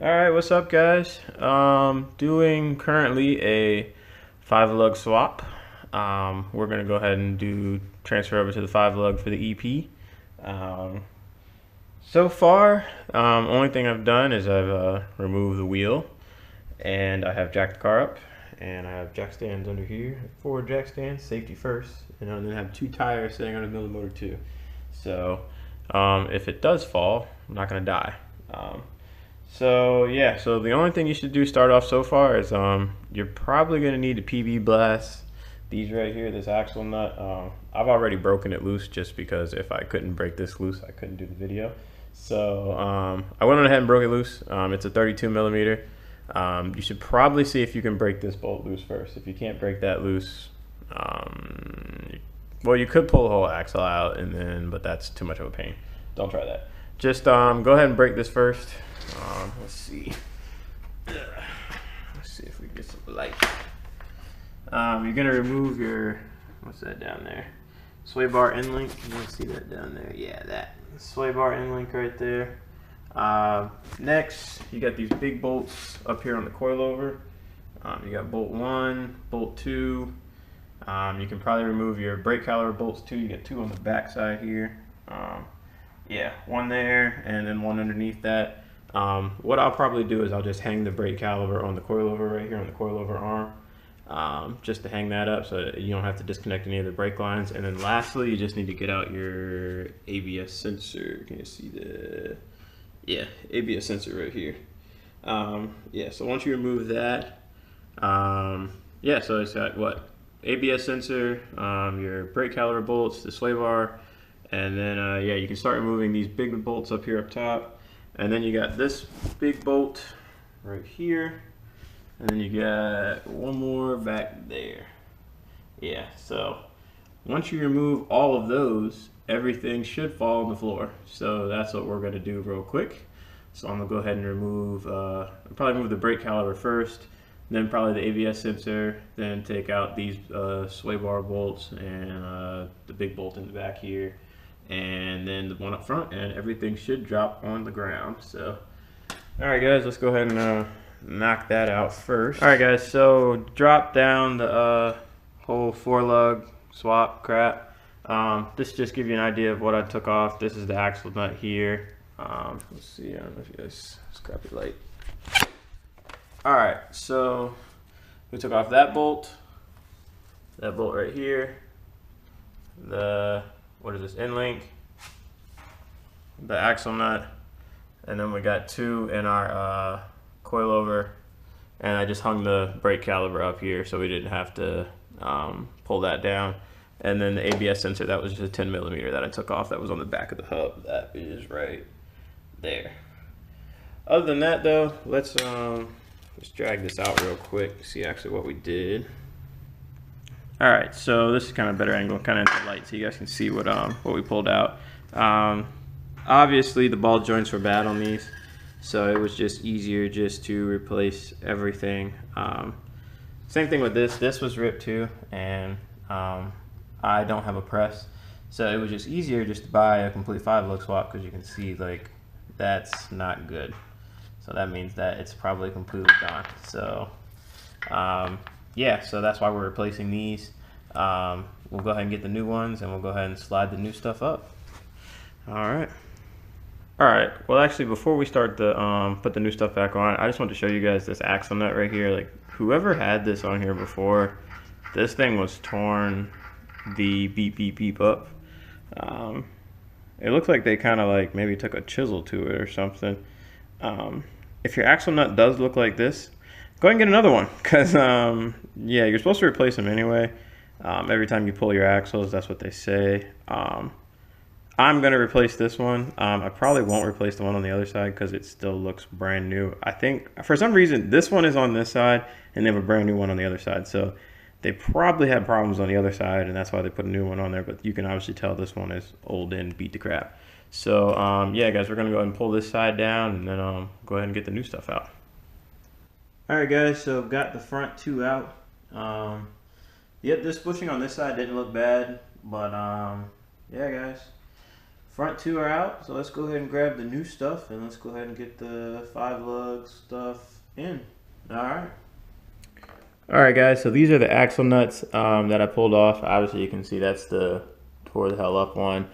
Alright, what's up guys? Doing currently a 5-lug swap. We're gonna go ahead and transfer over to the 5-lug for the EP. So far, only thing I've done is I've removed the wheel, and I have jacked the car up, and I have jack stands under here, 4 jack stands, safety first, and then I have 2 tires sitting on the middle of the motor too. So if it does fall, I'm not gonna die. So the only thing you should do start off so far is you're probably going to need to PV blast these right here, this axle nut. I've already broken it loose just because if I couldn't break this loose, I couldn't do the video. So I went on ahead and broke it loose. It's a 32 millimeter. You should probably see if you can break this bolt loose first. If you can't break that loose, well, you could pull the whole axle out, but that's too much of a pain. Don't try that. Just go ahead and break this first. Let's see if we get some light. You're gonna remove your, what's that down there? Sway bar end link. You can see that down there. Yeah, that sway bar end link right there. Next, you got these big bolts up here on the coilover. You got bolt 1, bolt 2. You can probably remove your brake caliper bolts too. You got 2 on the back side here. Yeah, 1 there and then 1 underneath that. What I'll probably do is I'll just hang the brake caliper on the coilover right here on the coilover arm, just to hang that up so that you don't have to disconnect any of the brake lines. And then lastly, you just need to get out your ABS sensor. Can you see the, ABS sensor right here. So once you remove that, so it's got what? ABS sensor, your brake caliper bolts, the sway bar, and then you can start removing these big bolts up here up top. And then you got this big bolt right here, and then you got 1 more back there. Yeah, so once you remove all of those, everything should fall on the floor. So that's what we're gonna do real quick. So I'm gonna go ahead and remove, probably move the brake caliper first, then probably the ABS sensor, then take out these sway bar bolts and the big bolt in the back here, and then the one up front, and everything should drop on the ground. So all right guys, let's go ahead and knock that out first. All right guys, so drop down the whole 4-lug swap crap. This just give you an idea of what I took off. This is the axle nut here. Let's see, I don't know if you guys, scrap your light. All right, so we took off that bolt right here, the, what is this, end link, the axle nut, and then we got 2 in our coilover, and I just hung the brake caliper up here so we didn't have to pull that down. And then the ABS sensor, that was just a 10 millimeter that I took off, that was on the back of the hub. That is right there. Other than that though, let's drag this out real quick, see actually what we did. All right, so this is kind of a better angle, kind of into the light, so you guys can see what we pulled out. Obviously, the ball joints were bad on these, so it was just easier just to replace everything. Same thing with this. This was ripped too, and I don't have a press, so it was just easier just to buy a complete 5-lug swap, because you can see like that's not good. So that means that it's probably completely gone. So so that's why we're replacing these. We'll go ahead and get the new ones, and we'll go ahead and slide the new stuff up. All right, well actually before we start to put the new stuff back on, I just want to show you guys this axle nut right here. Like, whoever had this on here before, this thing was torn the beep beep beep up. It looks like they kind of like maybe took a chisel to it or something. If your axle nut does look like this, go ahead and get another one, because you're supposed to replace them anyway. Every time you pull your axles, that's what they say. I'm going to replace this one. I probably won't replace the one on the other side because it still looks brand new. I think for some reason this one is on this side and they have a brand new one on the other side. So they probably had problems on the other side, and that's why they put a new one on there. But you can obviously tell this one is old and beat to crap. So guys, we're going to go ahead and pull this side down, and then go ahead and get the new stuff out. All right guys, so got the front 2 out. This bushing on this side didn't look bad, but guys, front two are out, so let's go ahead and grab the new stuff and let's go ahead and get the 5-lug stuff in. Alright. Alright guys, so these are the axle nuts that I pulled off. Obviously you can see that's the tore the hell up one.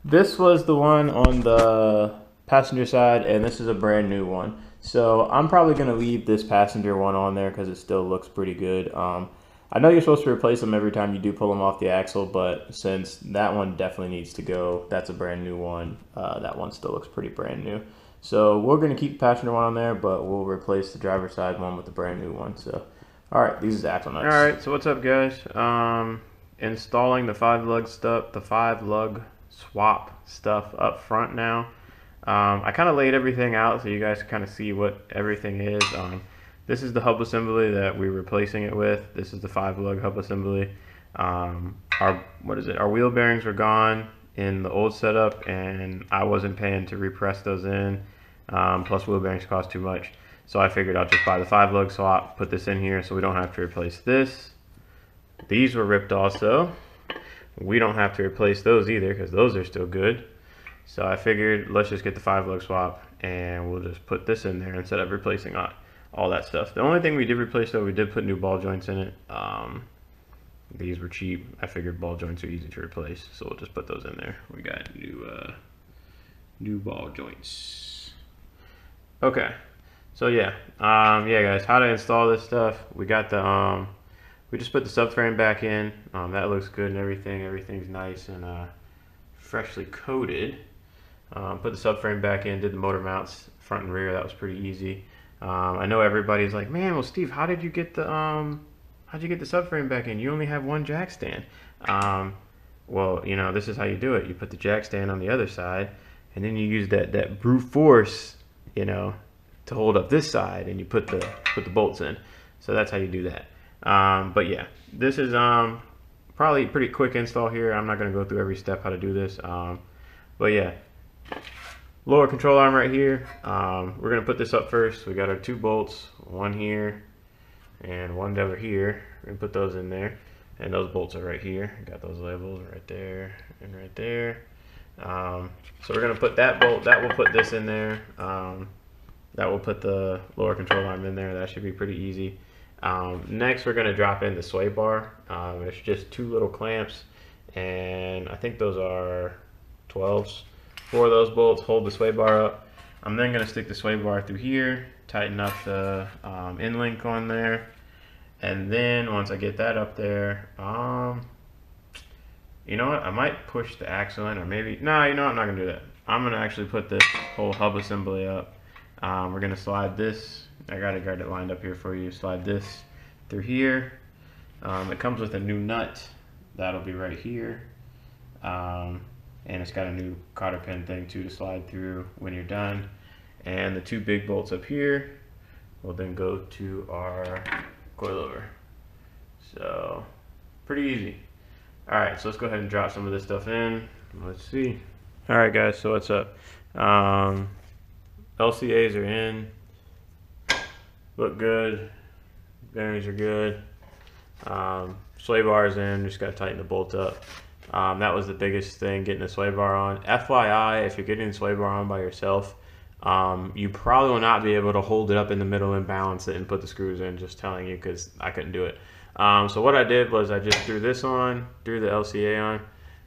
This was the one on the passenger side, and this is a brand new one. So I'm probably going to leave this passenger one on there because it still looks pretty good. I know you're supposed to replace them every time you do pull them off the axle, but since that one definitely needs to go, that's a brand new one. That one still looks pretty brand new. So we're going to keep the passenger one on there, but we'll replace the driver's side one with the brand new one. So, all right, these are the axle nuts. All right, so what's up, guys? Installing the 5-lug stuff, the 5-lug swap stuff up front now. I kind of laid everything out so you guys can kind of see what everything is. This is the hub assembly that we're replacing it with. This is the 5-lug hub assembly. Our wheel bearings were gone in the old setup, and I wasn't paying to repress those in. Plus wheel bearings cost too much. So I figured I'll just buy the 5-lug swap, put this in here so we don't have to replace this. These were ripped also. We don't have to replace those either because those are still good. So I figured let's just get the 5-lug swap and we'll just put this in there instead of replacing all that stuff. The only thing we did replace though, we did put new ball joints in it. These were cheap. I figured ball joints are easy to replace, so we'll just put those in there. We got new ball joints. Okay, so yeah, yeah guys, how to install this stuff. We got the we just put the subframe back in. That looks good and everything. Everything's nice and freshly coated. Put the subframe back in, did the motor mounts front and rear. That was pretty easy. I know everybody's like, man, well Steve, how did you get the subframe back in? You only have one jack stand. Well, you know, this is how you do it. You put the jack stand on the other side, and then you use that brute force, you know, to hold up this side, and you put the bolts in. So that's how you do that. But yeah, this is probably a pretty quick install here. I'm not going to go through every step how to do this. But yeah, lower control arm right here. We're going to put this up first. We got our 2 bolts, one here and one over here. We're going to put those in there, and those bolts are right here. Got those labels right there and right there. So we're going to put that bolt, that will put this in there. That will put the lower control arm in there. That should be pretty easy. Next we're going to drop in the sway bar. It's just 2 little clamps, and I think those are 12s. 4 of those bolts hold the sway bar up. I'm then going to stick the sway bar through here, tighten up the end link on there, and then once I get that up there, you know what, I might push the axle in, or maybe, no, you know what, I'm not going to do that. I'm going to actually put this whole hub assembly up. We're going to slide this, I got it lined up here for you, slide this through here. It comes with a new nut, that'll be right here. And it's got a new cotter pin thing too to slide through when you're done. And the 2 big bolts up here will then go to our coilover. So pretty easy. All right, so let's go ahead and drop some of this stuff in. Let's see. All right guys, so what's up? LCAs are in, look good, bearings are good. Sway bars in, just gotta tighten the bolt up. That was the biggest thing, getting the sway bar on. FYI, if you're getting the sway bar on by yourself, you probably will not be able to hold it up in the middle and balance it and put the screws in, just telling you, because I couldn't do it. So what I did was I just threw this on, threw the LCA on,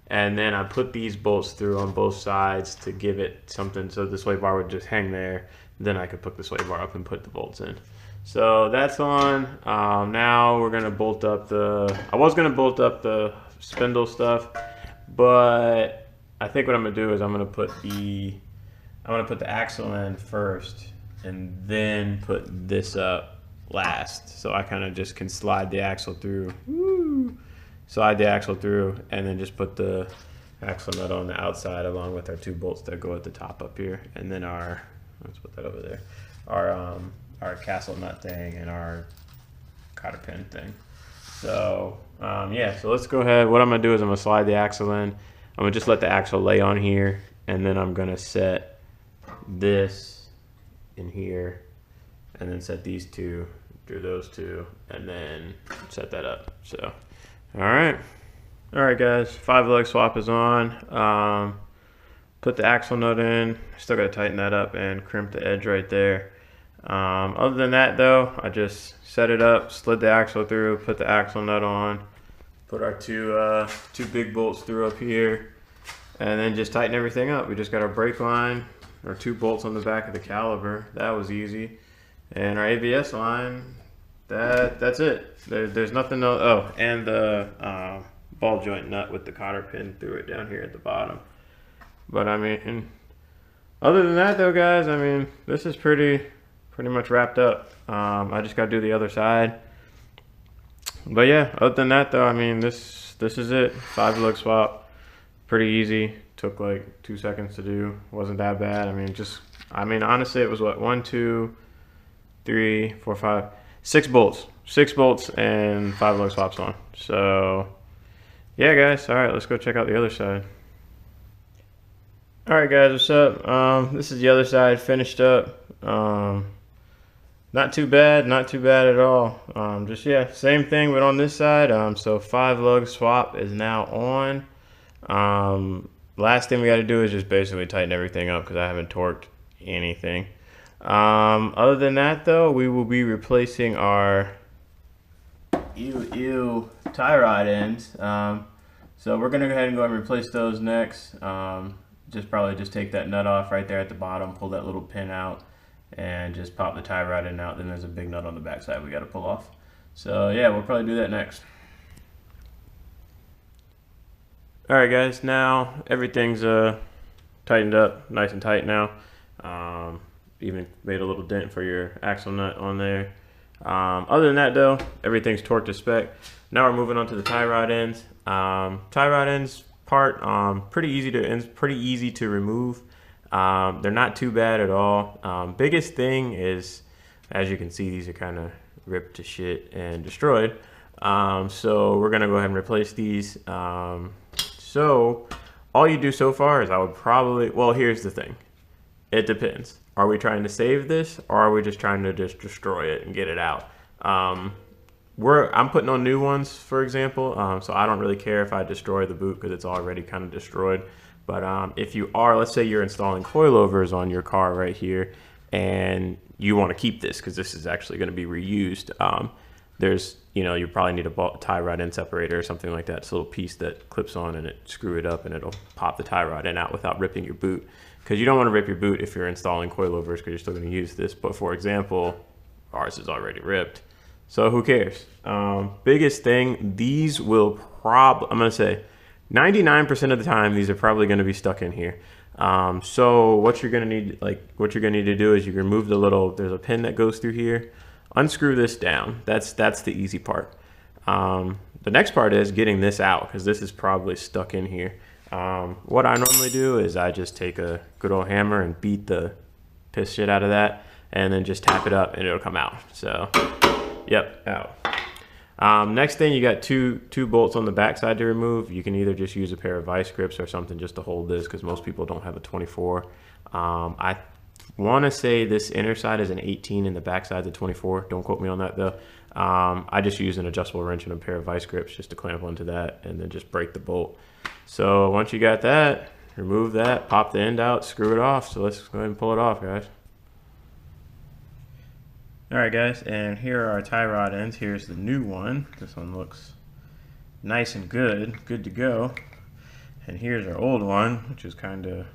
and then I put these bolts through on both sides to give it something so the sway bar would just hang there. Then I could put the sway bar up and put the bolts in. So that's on. Now we're gonna bolt up I was gonna bolt up the spindle stuff, but I think what I'm gonna do is I'm gonna put the axle in first and then put this up last. So I kind of just can slide the axle through, and then just put the axle nut on the outside along with our 2 bolts that go at the top up here, and then let's put that over there, our castle nut thing and our cotter pin thing. So yeah, so let's go ahead. What I'm gonna do is I'm gonna slide the axle in. I'm gonna just let the axle lay on here, and then I'm gonna set this in here, and then set these 2 through those 2, and then set that up. So all right, Alright guys, 5-lug swap is on. Put the axle nut in. Still gotta tighten that up and crimp the edge right there. Other than that though, I just set it up, slid the axle through, put the axle nut on, put our two big bolts through up here, and then just tighten everything up. We just got our brake line, our 2 bolts on the back of the caliper. That was easy. And our ABS line, that's it. There's nothing else. Oh, and the ball joint nut with the cotter pin through it down here at the bottom. But I mean, other than that though guys, I mean, this is pretty much wrapped up. I just gotta do the other side. But yeah, other than that though, I mean, this is it. 5-lug swap, pretty easy. Took like 2 seconds to do. Wasn't that bad. I mean honestly it was what, 1 2 3 4 5 6 bolts. 6 bolts and 5-lug swaps on. So yeah guys, all right, let's go check out the other side. All right guys, what's up? This is the other side, finished up. Not too bad at all. Just yeah, same thing but on this side. So 5-lug swap is now on. Last thing we got to do is just basically tighten everything up because I haven't torqued anything. Other than that though, we will be replacing our tie rod ends. So we're gonna go ahead and replace those next. Probably just take that nut off right there at the bottom, pull that little pin out, and just pop the tie rod in out. Then there's a big nut on the back side we got to pull off. So yeah, we'll probably do that next. All right guys, now everything's tightened up, nice and tight now. Even made a little dent for your axle nut on there. Other than that though, everything's torqued to spec. Now we're moving on to the tie rod ends. Tie rod ends part, pretty easy to remove. They're not too bad at all. Biggest thing is, as you can see, these are kind of ripped to shit and destroyed. So we're gonna go ahead and replace these. So all you do so far is I would probably, well, here's the thing. It depends. Are we trying to save this or are we just trying to just destroy it and get it out? I'm putting on new ones, for example, so I don't really care if I destroy the boot because it's already kind of destroyed. But if you are, let's say you're installing coilovers on your car right here and you want to keep this because this is actually going to be reused, there's, you probably need a tie rod end separator or something like that. It's a little piece that clips on and screw it up and it'll pop the tie rod end out without ripping your boot. Because you don't want to rip your boot if you're installing coilovers because you're still going to use this. But for example, ours is already ripped. So who cares? Biggest thing, these will I'm going to say 99% of the time, these are probably going to be stuck in here. So what you're going to need, to do is you remove there's a pin that goes through here, unscrew this down. That's the easy part. The next part is getting this out because this is probably stuck in here. What I normally do is I just take a good old hammer and beat the piss shit out of that and then just tap it up and it'll come out. So yep, out. Next thing, you got two bolts on the back side to remove. You can either just use a pair of vice grips or something just to hold this because most people don't have a 24. I want to say this inner side is an 18 and the back side's a 24. Don't quote me on that though. I just use an adjustable wrench and a pair of vice grips just to clamp onto that and then just break the bolt. So once you got that, remove that, pop the end out, screw it off. So let's go ahead and pull it off, guys. All right, guys, and here are our tie rod ends. Here's the new one. This one looks nice and good to go. And here's our old one, which is kind of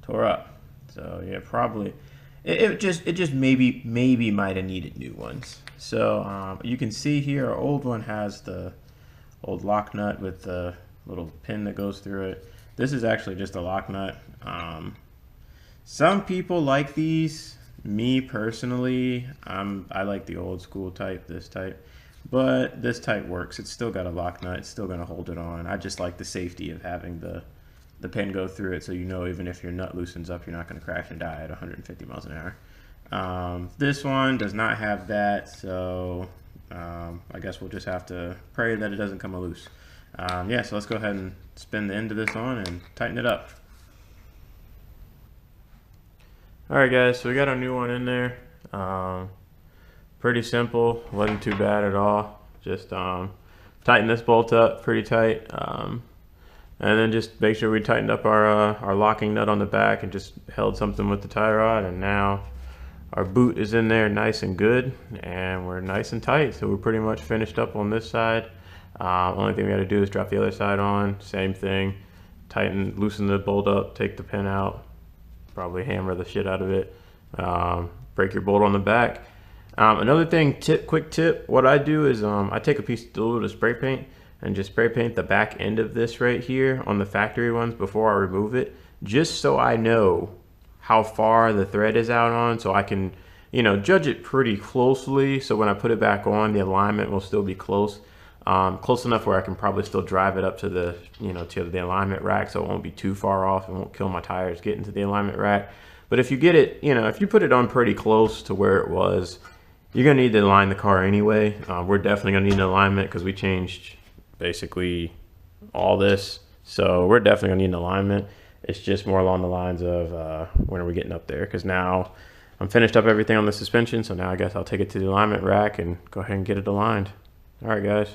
tore up. So yeah, probably it just maybe might have needed new ones. So you can see here our old one has the old lock nut with the little pin that goes through it. This is actually just a lock nut. Some people like these. Me personally, I like the old school type, this type, but this type works. It's still got a lock nut. It's still going to hold it on. I just like the safety of having the pin go through it, so even if your nut loosens up, you're not going to crash and die at 150 miles an hour. This one does not have that, so I guess we'll just have to pray that it doesn't come loose. Yeah, so let's go ahead and spin the end of this on and tighten it up. Alright guys, so we got our new one in there. Pretty simple, wasn't too bad at all. Just took tighten this bolt up pretty tight. And then just make sure we tightened up our locking nut on the back and just held something with the tie rod. And now our boot is in there nice and good, and we're nice and tight. So we're pretty much finished up on this side. Only thing we got to do is drop the other side on. Same thing, tighten, loosen the bolt up, take the pin out, probably hammer the shit out of it. Break your bolt on the back. Another thing, quick tip, what I do is I take a piece of little bit of spray paint and just spray paint the back end of this right here on the factory ones before I remove it, just so I know how far the thread is out on, so I can, you know, judge it pretty closely. So when I put it back on, the alignment will still be close enough where I can probably still drive it up to the, you know, to the alignment rack, so it won't be too far off. It won't kill my tires getting to the alignment rack. But if you get it, you know, if you put it on pretty close to where it was, you're gonna need to align the car anyway. We're definitely gonna need an alignment because we changed basically all this, so we're definitely gonna need an alignment. It's just more along the lines of when are we getting up there, because now I'm finished up everything on the suspension, so now I guess I'll take it to the alignment rack and go ahead and get it aligned. All right, guys.